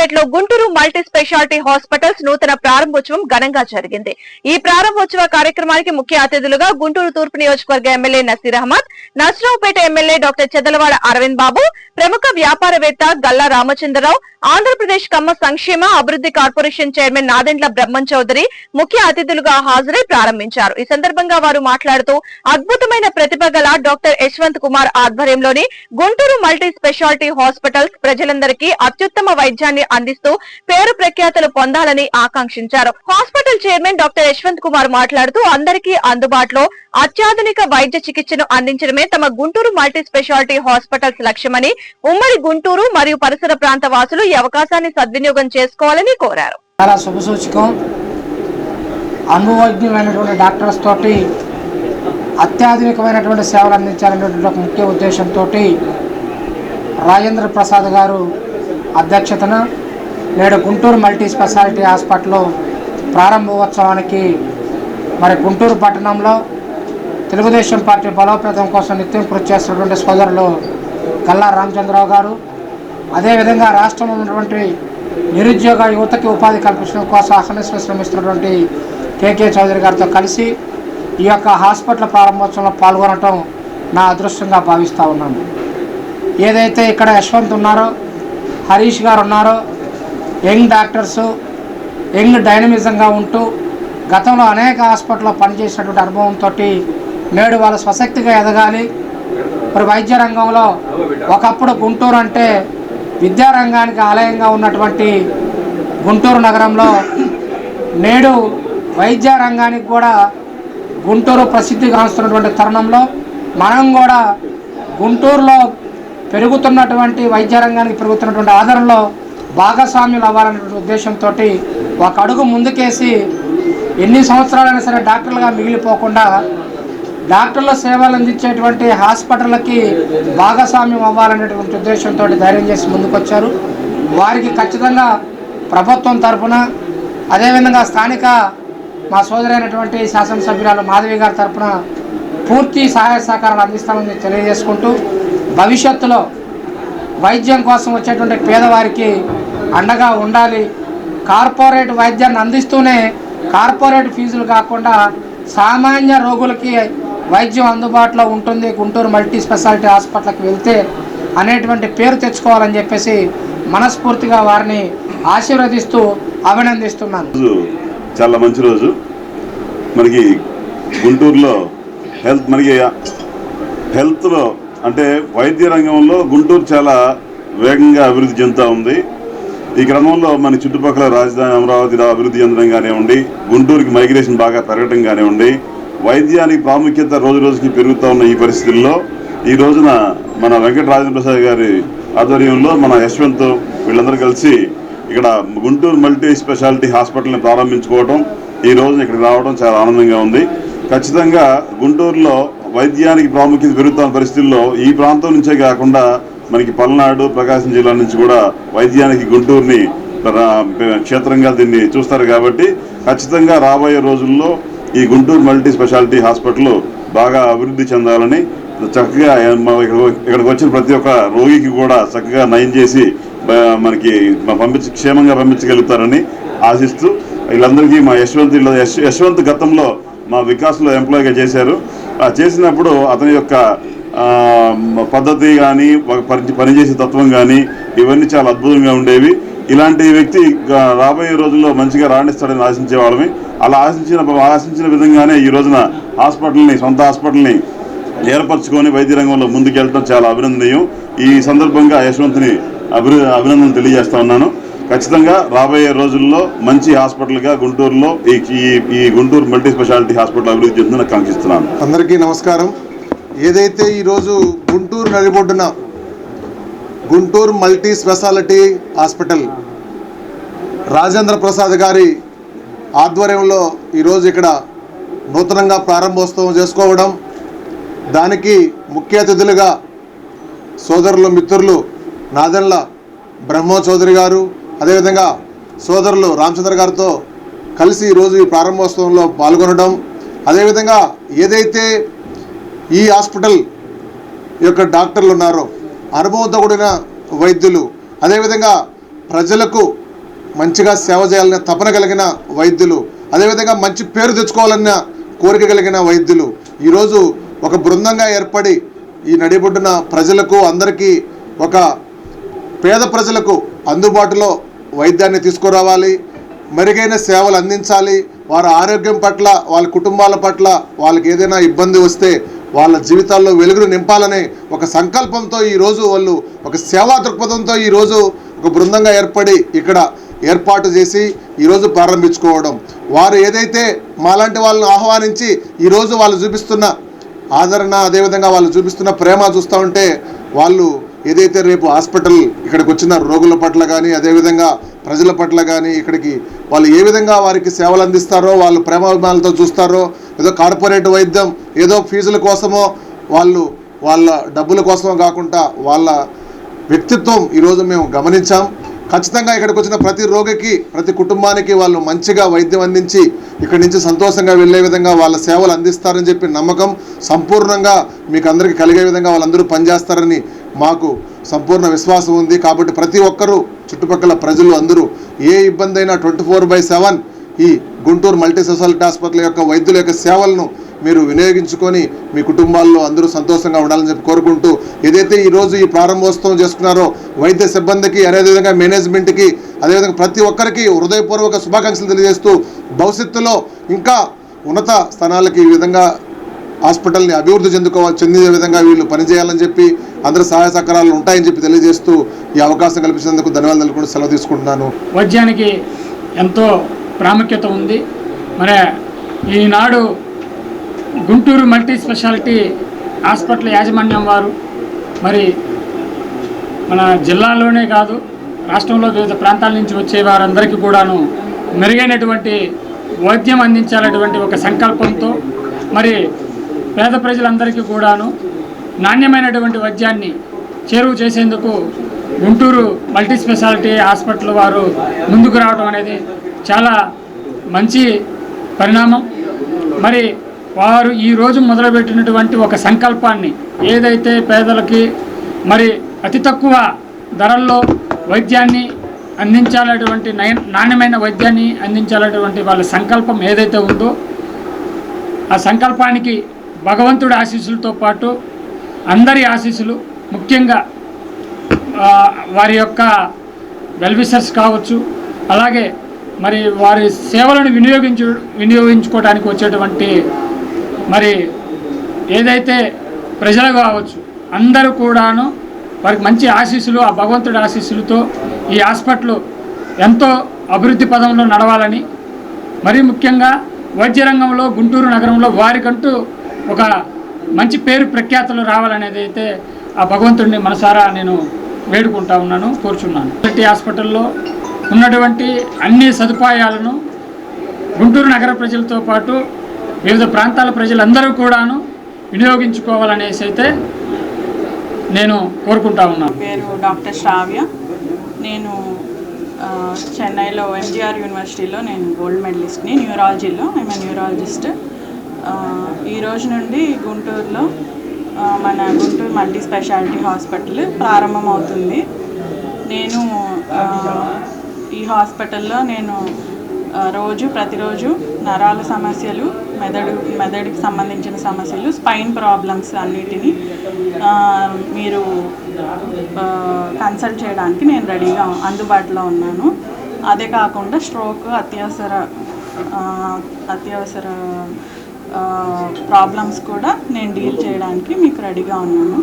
నర్సరావుపేటలో Guntur multi speciality hospitals నూతన ప్రారంభోత్సవం ఘనంగా జరిగింది. ఈ ప్రారంభోత్సవ కార్యక్రమానికి ముఖ్య అతిథులుగా గుంటూరు తూర్పు నియోజకవర్గ MLA Naseer Ahmed, Narasaraopet MLA doctor Chadalawada Aravind Babu, ప్రముఖ వ్యాపారవేత్త గల్లా రామచంద్రరావు, ఆంధ్రప్రదేశ్ కమ్మ సంక్షేమ అభివృద్ధి కార్పొరేషన్ చైర్మన్ నాదెండ్ల బ్రహ్మం చౌదరి ముఖ్య అతిథులుగా హాజరై ప్రారంభించారు. ఈ సందర్భంగా వారు మాట్లాడుతూ అద్భుతమైన ప్రతిభ గల డాక్టర్ యశ్వంత్ కుమార్ ఆధ్వర్యంలోని గుంటూరు మల్టీ స్పెషాలిటీ హాస్పిటల్స్ ప్రజలందరికీ అత్యుత్తమ వైద్యాన్ని అందిస్తూ పేరు ప్రఖ్యాతలు పొందాలని ఆకాంక్షించారు. Hospital chairman doctor Yashwant Kumar మాట్లాడుతూ అందరికీ అందుబాటులో అత్యాధునిక వైద్య చికిత్సను అందించడమే తమ గుంటూరు మల్టీ స్పెషాలిటీ హాస్పిటల్స్ లక్ష్యమని, ఉమ్మడి గుంటూరు మరియు పరిసర ప్రాంత వాసులు ఈ అవకాశాన్ని సద్వినియోగం చేసుకోవాలని కోరారు. చాలా శుభసూచకం. అనుభవజ్ఞమైనటువంటి డాక్టర్స్ తోటి అత్యాధునికమైనటువంటి సేవలు అందించాలనేటువంటి ఒక ముఖ్య ఉద్దేశంతో రాజేంద్ర ప్రసాద్ గారు అధ్యక్షతన నేడు గుంటూరు మల్టీ స్పెషాలిటీ హాస్పిటల్ ప్రారంభోత్సవానికి గుంటూరు పట్టణంలో తెలుగుదేశం పార్టీ బలోపేతం కోసం నిత్యం కృషి చేస్తున్నటువంటి సోదరులు గల్లా రామచంద్రరావు గారు, అదేవిధంగా రాష్ట్రంలో ఉన్నటువంటి నిరుద్యోగ యువతకి ఉపాధి కల్పించడం కోసం అహర్నిశలు శ్రమిస్తున్నటువంటి కేకే చౌదరి గారితో కలిసి ఈ యొక్క హాస్పిటల్ ప్రారంభోత్సవంలో పాల్గొనడం నా అదృష్టంగా భావిస్తూ ఉన్నాను. ఏదైతే ఇక్కడ యశ్వంత్ ఉన్నారో, హరీష్ గారు ఉన్నారో, యంగ్ డాక్టర్సు, యంగ్ డైనమిజంగా ఉంటూ గతంలో అనేక హాస్పిటల్లో పనిచేసినటువంటి అనుభవంతో నేడు వాళ్ళు స్వశక్తిగా ఎదగాలి. వైద్య రంగంలో ఒకప్పుడు గుంటూరు అంటే విద్యారంగానికి ఆలయంగా ఉన్నటువంటి గుంటూరు నగరంలో నేడు వైద్య రంగానికి కూడా గుంటూరు ప్రసిద్ధిగాంచుతున్నటువంటి తరుణంలో మనం కూడా గుంటూరులో పెరుగుతున్నటువంటి వైద్య రంగానికి పెరుగుతున్నటువంటి ఆదరణలో భాగస్వామ్యులు అవ్వాలనేటువంటి ఉద్దేశంతో ఒక అడుగు ముందుకేసి ఎన్ని సంవత్సరాలైనా సరే డాక్టర్లుగా మిగిలిపోకుండా డాక్టర్ల సేవలు అందించేటువంటి హాస్పిటళ్ళకి భాగస్వామ్యం అవ్వాలనేటువంటి ఉద్దేశంతో ధైర్యం చేసి ముందుకొచ్చారు. వారికి ఖచ్చితంగా ప్రభుత్వం తరఫున, అదేవిధంగా స్థానిక మా సోదరైనటువంటి శాసనసభ్యురాలు మాధవి గారి తరఫున పూర్తి సహాయ సహకారాలు అందిస్తామని తెలియజేసుకుంటూ, భవిష్యత్తులో వైద్యం కోసం వచ్చేటువంటి పేదవారికి అండగా ఉండాలి. కార్పొరేట్ వైద్యాన్ని అందిస్తూనే కార్పొరేట్ ఫీజులు కాకుండా సామాన్య రోగులకి వైద్యం అందుబాటులో ఉంటుంది గుంటూరు మల్టీ స్పెషాలిటీ హాస్పిటల్కి వెళ్తే అనేటువంటి పేరు తెచ్చుకోవాలని చెప్పేసి మనస్ఫూర్తిగా వారిని ఆశీర్వదిస్తూ అభినందిస్తున్నాను. చాలా మంచి రోజు మనకి గుంటూరులో హెల్త్లో అంటే వైద్య రంగంలో గుంటూరు చాలా వేగంగా అభివృద్ధి చెందుతూ ఉంది. ఈ క్రమంలో మన చుట్టుపక్కల రాజధాని అమరావతిలో అభివృద్ధి చెందడం కానివ్వండి, గుంటూరుకి మైగ్రేషన్ బాగా పెరగడం కానివ్వండి, వైద్యానికి ప్రాముఖ్యత రోజు రోజుకి పెరుగుతూ ఉన్న ఈ పరిస్థితుల్లో ఈ రోజున మన వెంకట రాజేంద్ర ప్రసాద్ గారి ఆధ్వర్యంలో మన యశ్వంత్ వీళ్ళందరూ కలిసి ఇక్కడ గుంటూరు మల్టీ స్పెషాలిటీ హాస్పిటల్ని ప్రారంభించుకోవడం, ఈ రోజున ఇక్కడికి రావడం చాలా ఆనందంగా ఉంది. ఖచ్చితంగా గుంటూరులో వైద్యానికి ప్రాముఖ్యత పెరుగుతున్న పరిస్థితుల్లో ఈ ప్రాంతం నుంచే కాకుండా మనకి పల్నాడు, ప్రకాశం జిల్లా నుంచి కూడా వైద్యానికి గుంటూరుని క్షేత్రంగా దీన్ని చూస్తారు. కాబట్టి ఖచ్చితంగా రాబోయే రోజుల్లో ఈ గుంటూరు మల్టీ స్పెషాలిటీ హాస్పిటల్ బాగా అభివృద్ధి చెందాలని, చక్కగా ఇక్కడికి వచ్చిన ప్రతి ఒక్క రోగికి కూడా చక్కగా నయం చేసి మనకి క్షేమంగా పంపించగలుగుతారని ఆశిస్తూ, వీళ్ళందరికీ మా యశ్వంత్ గతంలో మా వికాస్లో ఎంప్లాయీగా చేశారు. చేసినప్పుడు అతని యొక్క పద్ధతి కానీ పనిచేసే తత్వం కానీ ఇవన్నీ చాలా అద్భుతంగా ఉండేవి. ఇలాంటి వ్యక్తి రాబోయే రోజుల్లో మంచిగా రాణిస్తాడని ఆశించే వాళ్ళమి. అలా ఆశించిన విధంగానే ఈ రోజున సొంత హాస్పిటల్ని ఏర్పరచుకొని వైద్య రంగంలో ముందుకెళ్ళడం చాలా అభినందనీయం. ఈ సందర్భంగా యశ్వంత్ని అభినందన తెలియజేస్తా ఉన్నాను. ఖచ్చితంగా రాబోయే రోజుల్లో మంచి హాస్పిటల్గా గుంటూరులో ఈ గుంటూరు మల్టీ స్పెషాలిటీ హాస్పిటల్ అభివృద్ధి చెందుతుందని కాంక్షిస్తున్నాను. అందరికీ నమస్కారం. ఏదైతే ఈరోజు గుంటూరు నడిబొడ్డున Guntur multi speciality hospital Rajendra Prasad గారి ఆధ్వర్యంలో ఈరోజు ఇక్కడ నూతనంగా ప్రారంభోత్సవం చేసుకోవడం, దానికి ముఖ్య అతిథులుగా సోదరులు మిత్రులు నాదెండ్ల బ్రహ్మం చౌదరి గారు, అదేవిధంగా సోదరులు రామచంద్ర గారితో కలిసి ఈరోజు ఈ ప్రారంభోత్సవంలో పాల్గొనడం, అదేవిధంగా ఏదైతే ఈ హాస్పిటల్ యొక్క డాక్టర్లు ఉన్నారో, అనుభవంతో కూడిన వైద్యులు, అదేవిధంగా ప్రజలకు మంచిగా సేవ చేయాలనే తపన కలిగిన వైద్యులు, అదేవిధంగా మంచి పేరు తెచ్చుకోవాలన్న కోరిక కలిగిన వైద్యులు ఈరోజు ఒక బృందంగా ఏర్పడి ఈ నడిబొడ్డున ప్రజలకు అందరికీ ఒక పేద ప్రజలకు అందుబాటులో వైద్యాన్ని తీసుకురావాలి, మెరుగైన సేవలు అందించాలి, వారి ఆరోగ్యం పట్ల, వాళ్ళ కుటుంబాల పట్ల వాళ్ళకి ఏదైనా ఇబ్బంది వస్తే వాళ్ళ జీవితాల్లో వెలుగును నింపాలనే ఒక సంకల్పంతో ఈరోజు వాళ్ళు ఒక సేవా దృక్పథంతో ఈరోజు ఒక బృందంగా ఏర్పడి ఇక్కడ ఏర్పాటు చేసి ఈరోజు ప్రారంభించుకోవడం, వారు ఏదైతే మాలాంటి వాళ్ళను ఆహ్వానించి ఈరోజు వాళ్ళు చూపిస్తున్న ఆదరణ, అదేవిధంగా వాళ్ళు చూపిస్తున్న ప్రేమ చూస్తూ ఉంటే వాళ్ళు ఏదైతే రేపు హాస్పిటల్ ఇక్కడికి వచ్చిన రోగుల పట్ల కానీ, అదేవిధంగా ప్రజల పట్ల కానీ ఇక్కడికి వాళ్ళు ఏ విధంగా వారికి సేవలు అందిస్తారో, వాళ్ళు ప్రేమాభిమానాలతో చూస్తారో, ఏదో కార్పొరేట్ వైద్యం ఏదో ఫీజుల కోసమో వాళ్ళ డబ్బుల కోసమో కాకుండా వాళ్ళ వ్యక్తిత్వం ఈరోజు మేము గమనించాం. ఖచ్చితంగా ఇక్కడికి వచ్చిన ప్రతి రోగికి, ప్రతి కుటుంబానికి వాళ్ళు మంచిగా వైద్యం అందించి ఇక్కడి నుంచి సంతోషంగా వెళ్ళే విధంగా వాళ్ళ సేవలు అందిస్తారని చెప్పి నమ్మకం సంపూర్ణంగా మీకు అందరికీ కలిగే విధంగా వాళ్ళందరూ పనిచేస్తారని మాకు సంపూర్ణ విశ్వాసం ఉంది. కాబట్టి ప్రతి ఒక్కరూ, చుట్టుపక్కల ప్రజలు అందరూ ఏ ఇబ్బంది అయినా 24/7 ఈ గుంటూరు మల్టీ స్పెషాలిటీ హాస్పిటల్ యొక్క వైద్యుల యొక్క సేవలను మీరు వినియోగించుకొని మీ కుటుంబాల్లో అందరూ సంతోషంగా ఉండాలని చెప్పి కోరుకుంటూ, ఏదైతే ఈరోజు ఈ ప్రారంభోత్సవం చేసుకున్నారో వైద్య సిబ్బందికి, అదేవిధంగా మేనేజ్మెంట్కి, అదేవిధంగా ప్రతి ఒక్కరికి హృదయపూర్వక శుభాకాంక్షలు తెలియజేస్తూ భవిష్యత్తులో ఇంకా ఉన్నత స్థానాలకి ఈ విధంగా హాస్పిటల్ని అభివృద్ధి చెందే విధంగా వీళ్ళు పనిచేయాలని చెప్పి అందరూ సహాయ సహకారాలు ఉంటాయని చెప్పి తెలియజేస్తూ ఈ అవకాశం కల్పించినందుకు ధన్యవాదాలు కూడా సెలవు తీసుకుంటున్నాను. వైద్యానికి ఎంతో ప్రాముఖ్యత ఉంది. మరి ఈనాడు గుంటూరు మల్టీ స్పెషాలిటీ హాస్పిటల్ యాజమాన్యం వారు మరి మన జిల్లాలోనే కాదు రాష్ట్రంలో వివిధ ప్రాంతాల నుంచి వచ్చే వారందరికీ కూడాను మెరుగైనటువంటి వైద్యం అందించాలనేటువంటి ఒక సంకల్పంతో మరి పేద ప్రజలందరికీ కూడాను నాణ్యమైనటువంటి వైద్యాన్ని చేరువ చేసేందుకు గుంటూరు మల్టీ స్పెషాలిటీ హాస్పిటల్ వారు ముందుకు రావడం అనేది చాలా మంచి పరిణామం. మరి వారు ఈరోజు మొదలుపెట్టినటువంటి ఒక సంకల్పాన్ని ఏదైతే పేదలకి మరి అతి తక్కువ ధరల్లో వైద్యాన్ని అందించాలనేటువంటి నాణ్యమైన వైద్యాన్ని అందించాలనేటువంటి వాళ్ళ సంకల్పం ఏదైతే ఉందో ఆ సంకల్పానికి భగవంతుడి ఆశీస్సులతో పాటు అందరి ఆశీస్సులు, ముఖ్యంగా వారి యొక్క వెల్విషర్స్ కావచ్చు, అలాగే మరి వారి సేవలను వినియోగించుకోవడానికి వచ్చేటువంటి మరి ఏదైతే ప్రజలు కావచ్చు అందరూ కూడాను వారికి మంచి ఆశీస్సులు, ఆ భగవంతుడి ఆశీస్సులతో ఈ హాస్పిటల్ ఎంతో అభివృద్ధి పదంలో నడవాలని, మరి ముఖ్యంగా వైద్య రంగంలో గుంటూరు నగరంలో వారికంటూ ఒక మంచి పేరు ప్రఖ్యాతలు రావాలనేది అయితే ఆ భగవంతుడిని మనసారా నేను వేడుకుంటా ఉన్నాను, కోరుచున్నాను. హాస్పిటల్లో ఉన్నటువంటి అన్ని సదుపాయాలను గుంటూరు నగర ప్రజలతో పాటు వివిధ ప్రాంతాల ప్రజలందరూ కూడాను వినియోగించుకోవాలనేసి అయితే నేను కోరుకుంటా ఉన్నాను. పేరు డాక్టర్ శ్రావ్య. నేను చెన్నైలో ఎంజిఆర్ యూనివర్సిటీలో నేను గోల్డ్ మెడలిస్ట్ని, న్యూరాలజీలో. I'm neurologist. ఈ రోజు నుండి గుంటూరులో మన గుంటూరు మల్టీ స్పెషాలిటీ హాస్పిటల్ ప్రారంభమవుతుంది. నేను ఈ హాస్పిటల్లో నేను ప్రతిరోజు నరాల సమస్యలు, మెదడుకి సంబంధించిన సమస్యలు, స్పైన్ ప్రాబ్లమ్స్ అన్నిటినీ మీరు కన్సల్ట్ చేయడానికి నేను రెడీగా అందుబాటులో ఉన్నాను. అదే కాకుండా స్ట్రోక్, అత్యవసర ప్రాబ్లమ్స్ కూడా నేను డీల్ చేయడానికి మీకు రెడీగా ఉన్నాను.